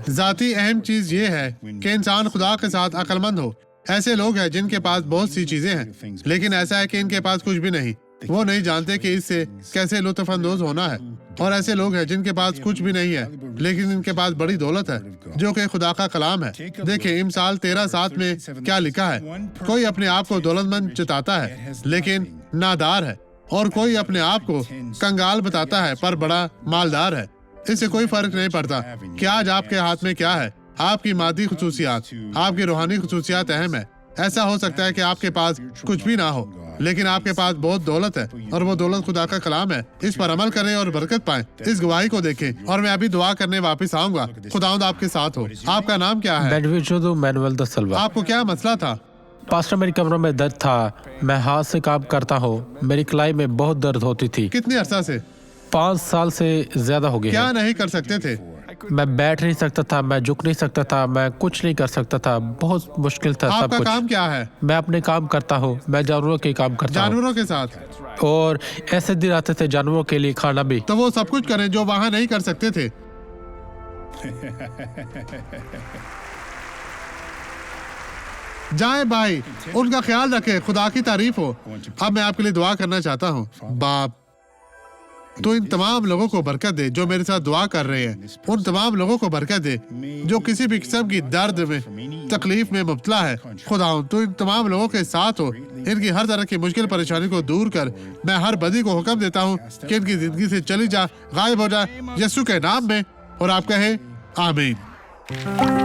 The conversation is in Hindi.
जाती अहम चीज ये है कि इंसान खुदा के साथ अक्लमंद हो। ऐसे लोग हैं जिनके पास बहुत सी चीजें हैं, लेकिन ऐसा है कि इनके पास कुछ भी नहीं। वो नहीं जानते कि इससे कैसे लुत्फअंदोज होना है। और ऐसे लोग हैं जिनके पास कुछ भी नहीं है, लेकिन इनके पास बड़ी दौलत है, जो कि खुदा का कलाम है। देखिए इमसाल 13:7 में क्या लिखा है। कोई अपने आप को दौलतमंद चिताता है, लेकिन नादार है, और कोई अपने आप को कंगाल बताता है, पर बड़ा मालदार है। इससे कोई फर्क नहीं पड़ता कि आज आपके हाथ में क्या है। आपकी मादी खुसूसियात, आपकी रूहानी खुसूसियात अहम है। ऐसा हो सकता है कि आपके पास कुछ भी ना हो, लेकिन आपके पास बहुत दौलत है, और वो दौलत खुदा का कलाम है। इस पर अमल करें और बरकत पाएं। इस गवाही को देखें, और मैं अभी दुआ करने वापस आऊंगा। खुदावंद आपके साथ हो। आपका नाम क्या है? मैनुअल द सिल्वा। आपको क्या मसला था? पास्टर, मेरी कमरों में दर्द था। मैं हाथ से काम करता हूँ। मेरी कलाई में बहुत दर्द होती थी। कितने अरसा से? 5 साल से ज्यादा हो गया। क्या नहीं कर सकते थे? मैं बैठ नहीं सकता था, मैं झुक नहीं सकता था, मैं कुछ नहीं कर सकता था। बहुत मुश्किल था सब आपका कुछ। काम क्या है? मैं अपने काम करता हूँ। मैं जानवरों के काम करता हूँ। जानवरों के साथ? और ऐसे दिन आते थे जानवरों के लिए खाना भी। तो वो सब कुछ करें जो वहाँ नहीं कर सकते थे। जाएं भाई, उनका ख्याल रखें। खुदा की तारीफ हो। अब मैं आपके लिए दुआ करना चाहता हूँ। बाप, तो इन तमाम लोगों को बरकत दे जो मेरे साथ दुआ कर रहे हैं। उन तमाम लोगों को बरकत दे जो किसी भी किस्म की दर्द में, तकलीफ में मुब्तला है। खुदा तो इन तमाम लोगों के साथ हो। इनकी हर तरह की मुश्किल परेशानी को दूर कर। मैं हर बदी को हुक्म देता हूँ कि इनकी जिंदगी से चली जा, गायब हो जा, यीशु के नाम में। और आप कहे आमीन।